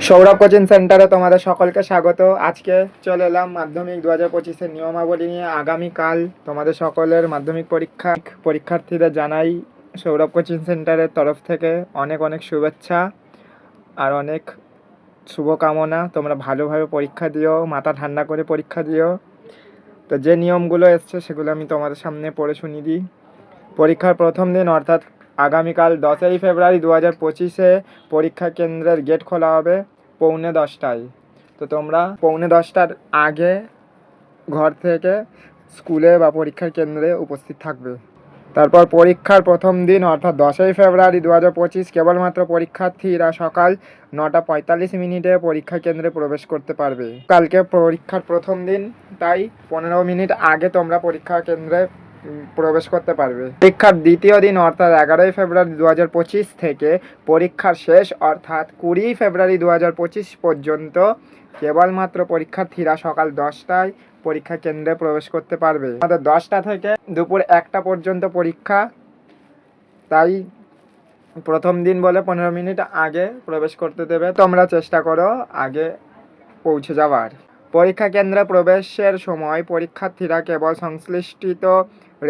Sourav coaching সেন্টারে তোমাদের সকলকে স্বাগত। আজকে চলে এলাম মাধ্যমিক 2025-এর নিয়মাবলী নিয়ে। আগামীকাল তোমাদের সকলের মাধ্যমিক পরীক্ষার্থীদের জানাই সৌরভ কোচিং সেন্টারের তরফ থেকে অনেক অনেক শুভেচ্ছা আর অনেক শুভকামনা। তোমরা ভালোভাবে পরীক্ষা দিও, মাথা ঠান্ডা করে পরীক্ষা দিও। তো যে নিয়মগুলো এসছে সেগুলো আমি তোমাদের সামনে পড়ে শুনিয়ে দিই। পরীক্ষার প্রথম দিন অর্থাৎ আগামীকাল 10ই ফেব্রুয়ারি 2025-এ পরীক্ষা কেন্দ্রের গেট খোলা হবে 9:45টায়। তো তোমরা 9:45টার আগে ঘর থেকে স্কুলে বা পরীক্ষার কেন্দ্রে উপস্থিত থাকবে। তারপর পরীক্ষার প্রথম দিন অর্থাৎ 10ই ফেব্রুয়ারি 2025 কেবলমাত্র পরীক্ষার্থীরা সকাল 9:45 পরীক্ষা কেন্দ্রে প্রবেশ করতে পারবে। কালকে পরীক্ষার প্রথম দিন, তাই 15 মিনিট আগে তোমরা পরীক্ষা কেন্দ্রে প্রবেশ করতে পারবে। পরীক্ষার দ্বিতীয় দিন অর্থাৎ 11ই ফেব্রুয়ারি 2025 থেকে পরীক্ষার শেষ অর্থাৎ 20 ফেব্রুয়ারি 2025 পর্যন্ত কেবলমাত্র পরীক্ষার্থীরা সকাল 10টায় পরীক্ষা কেন্দ্রে প্রবেশ করতে পারবে। আমাদের 10টা থেকে দুপুর 1টা পর্যন্ত পরীক্ষা, তাই প্রথম দিন বলে 15 মিনিট আগে প্রবেশ করতে দেবে। তোমরা চেষ্টা করো আগে পৌঁছে যাওয়ার। পরীক্ষা কেন্দ্রে প্রবেশের সময় পরীক্ষার্থীরা কেবল সংশ্লিষ্ট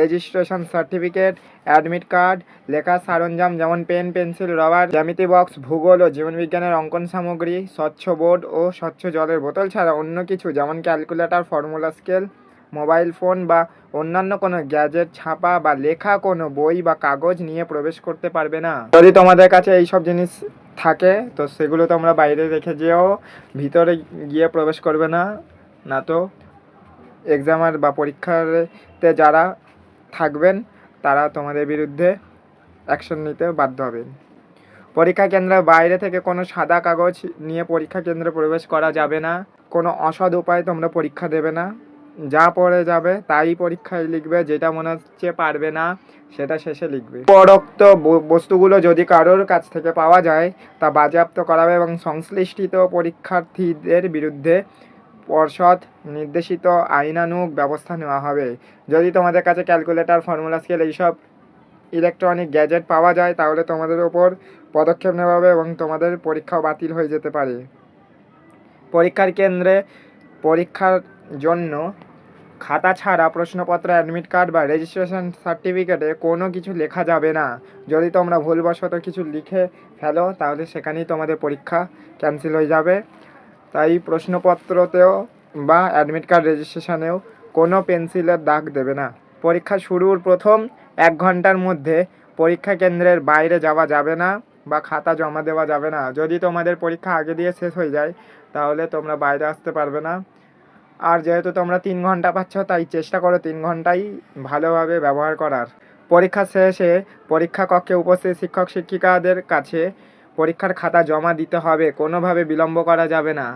রেজিস্ট্রেশন সার্টিফিকেট, অ্যাডমিট কার্ড, লেখার সরঞ্জাম যেমন পেন, পেন্সিল, রবার, জ্যামিতি বক্স, ভূগোল ও জীবনবিজ্ঞানের অঙ্কন সামগ্রী, স্বচ্ছ বোর্ড ও স্বচ্ছ জলের বোতল ছাড়া অন্য কিছু যেমন calculator, formula scale, mobile phone বা অন্যান্য কোনো গ্যাজেট, ছাপা বা লেখা কোনো বই বা কাগজ নিয়ে প্রবেশ করতে পারবে না। যদি তোমাদের কাছে এইসব জিনিস থাকে তো সেগুলো তোমরা বাইরে রেখে যেও, ভিতরে গিয়ে প্রবেশ করবে না, না তো এক্সামার বা পরীক্ষাতে যারা থাকবেন তারা তোমাদের বিরুদ্ধে অ্যাকশন নিতে বাধ্য হবেন। পরীক্ষা কেন্দ্রের বাইরে থেকে কোনো সাদা কাগজ নিয়ে পরীক্ষা কেন্দ্রে প্রবেশ করা যাবে না। কোনো অসৎ উপায়ে তোমরা পরীক্ষা দেবে না। যা পড়ে যাবে তাই পরীক্ষায় লিখবে, যেটা মনে হচ্ছে পারবে না সেটা শেষে লিখবে। উপরোক্ত বস্তুগুলো যদি কারোর কাছ থেকে পাওয়া যায় তা বাজেয়াপ্ত করাবে এবং সংশ্লিষ্ট পরীক্ষার্থীদের বিরুদ্ধে পর্ষদ নির্দেশিত আইনানুগ ব্যবস্থা নেওয়া হবে। যদি তোমাদের কাছে ক্যালকুলেটর, ফর্মুলা স্কেল এইসব ইলেকট্রনিক গ্যাজেট পাওয়া যায় তাহলে তোমাদের ওপর পদক্ষেপ নেওয়া হবে এবং তোমাদের পরীক্ষাও বাতিল হয়ে যেতে পারে। পরীক্ষার কেন্দ্রে পরীক্ষার জন্য খাতা ছাড়া প্রশ্নপত্র, অ্যাডমিট কার্ড বা রেজিস্ট্রেশন সার্টিফিকেটে কোনো কিছু লেখা যাবে না। যদি তোমরা ভুলবশত কিছু লিখে ফেলো তাহলে সেখানেই তোমাদের পরীক্ষা ক্যান্সেল হয়ে যাবে। তাই প্রশ্নপত্রতেও বা অ্যাডমিট কার্ড রেজিস্ট্রেশনেও কোনো পেন্সিলের দাগ দেবে না। পরীক্ষা শুরুর প্রথম 1 ঘন্টার মধ্যে পরীক্ষা কেন্দ্রের বাইরে যাওয়া যাবে না বা খাতা জমা দেওয়া যাবে না। যদি তোমাদের পরীক্ষা আগে দিয়ে শেষ হয়ে যায় তাহলে তোমরা বাইরে আসতে পারবে না। আর যেহেতু তোমরা 3 ঘন্টা পাচ্ছ তাই চেষ্টা করো 3 ঘন্টাই ভালোভাবে ব্যবহার করার। পরীক্ষা শেষে পরীক্ষা কক্ষে উপস্থিত শিক্ষক শিক্ষিকাদের কাছে পরীক্ষার খাতা জমা দিতে হবে, কোনোভাবে বিলম্ব করা যাবে না।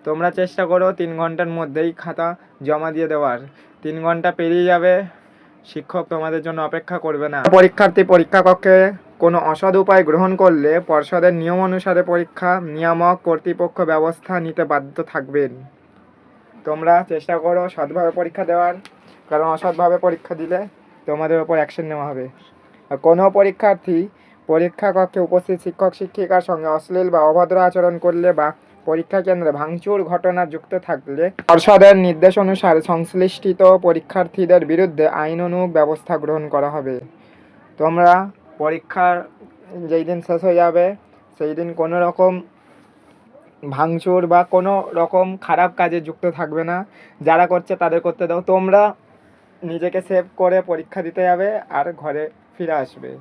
তোমরা চেষ্টা করো 3 ঘন্টার মধ্যেই খাতা জমা দিয়ে দেওয়ার। 3 ঘন্টা পেরিয়ে যাবে, শিক্ষক তোমাদের জন্য অপেক্ষা করবে না। পরীক্ষার্থী পরীক্ষা কক্ষে কোনো অসৎ উপায় গ্রহণ করলে পর্ষদের নিয়ম অনুসারে পরীক্ষা নিয়ামক কর্তৃপক্ষ ব্যবস্থা নিতে বাধ্য থাকবেন। তোমরা চেষ্টা করো সৎভাবে পরীক্ষা দেওয়ার, কারণ অসৎভাবে পরীক্ষা দিলে তোমাদের ওপর অ্যাকশন নেওয়া হবে। আর কোনো পরীক্ষার্থী পরীক্ষা কক্ষে উপস্থিত শিক্ষক শিক্ষিকার সঙ্গে অশ্লীল বা অভদ্র আচরণ করলে বা পরীক্ষা কেন্দ্রে ভাঙচুর ঘটনা যুক্ত থাকলে পর্ষদের নির্দেশ অনুসারে সংশ্লিষ্ট পরীক্ষার্থীদের বিরুদ্ধে আইনানুগ ব্যবস্থা গ্রহণ করা হবে। তোমরা পরীক্ষার যেই দিন শেষ হয়ে যাবে সেই দিন কোনো রকম ভাঙচুর বা কোনো রকম খারাপ কাজে যুক্ত থাকবে না। যারা করছে তাদের করতে দাও। তোমরা নিজেকে সেভ করে পরীক্ষা দিতে যাবে আর ঘরে ফিরে আসবে।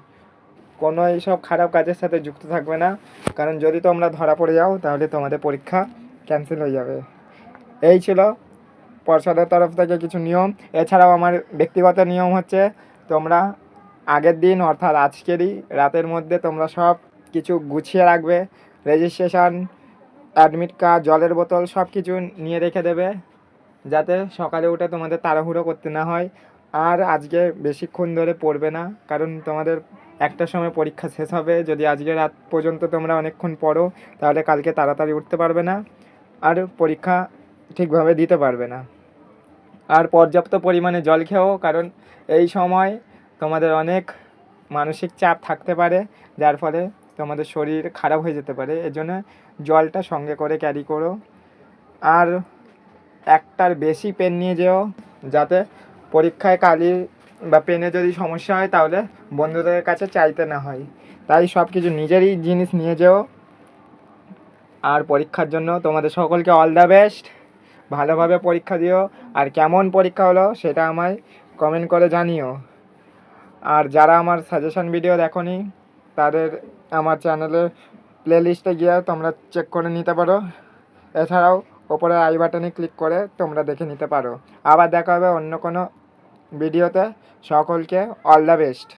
কোনো এইসব খারাপ কাজের সাথে যুক্ত থাকবে না, কারণ যদি তোমরা ধরা পড়ে যাও তাহলে তোমাদের পরীক্ষা ক্যান্সেল হয়ে যাবে। এই ছিল পর্ষদের তরফ থেকে কিছু নিয়ম। এছাড়াও আমার ব্যক্তিগত নিয়ম হচ্ছে তোমরা আগের দিন অর্থাৎ আজকেরই রাতের মধ্যে তোমরা সব কিছু গুছিয়ে রাখবে। রেজিস্ট্রেশন, অ্যাডমিট কার্ড, জলের বোতল সব কিছু নিয়ে রেখে দেবে, যাতে সকালে উঠে তোমাদের তাড়াহুড়ো করতে না হয়। আর আজকে বেশিক্ষণ ধরে পড়বে না, কারণ তোমাদের 1টার সময় পরীক্ষা শেষ হবে। যদি আজকে রাত পর্যন্ত তোমরা অনেকক্ষণ পড়ো তাহলে কালকে তাড়াতাড়ি উঠতে পারবে না আর পরীক্ষা ঠিকভাবে দিতে পারবে না। আর পর্যাপ্ত পরিমাণে জল খেও, কারণ এই সময় তোমাদের অনেক মানসিক চাপ থাকতে পারে, যার ফলে তোমাদের শরীর খারাপ হয়ে যেতে পারে। এজন্য জলটা সঙ্গে করে ক্যারি করো। আর একটার বেশি পেন নিয়ে যেও, যাতে পরীক্ষায় কালি বা পেনে যদি সমস্যা হয় তাহলে বন্ধুদের কাছে চাইতে না হয়। তাই সব কিছু নিজেরই জিনিস নিয়ে যেও। আর পরীক্ষার জন্য তোমাদের সকলকে অল দ্য বেস্ট। ভালোভাবে পরীক্ষা দিও। আর কেমন পরীক্ষা হলো সেটা আমায় কমেন্ট করে জানিও। আর যারা আমার সাজেশন ভিডিও দেখোনি তাদের আমার চ্যানেলের প্লেলিস্টে গিয়ে তোমরা চেক করে নিতে পারো। এছাড়াও ওপরে আই বাটনে ক্লিক করে তোমরা দেখে নিতে পারো। আবার দেখা হবে অন্য কোনো ভিডিওতে। সকলকে অল দ্য বেস্ট।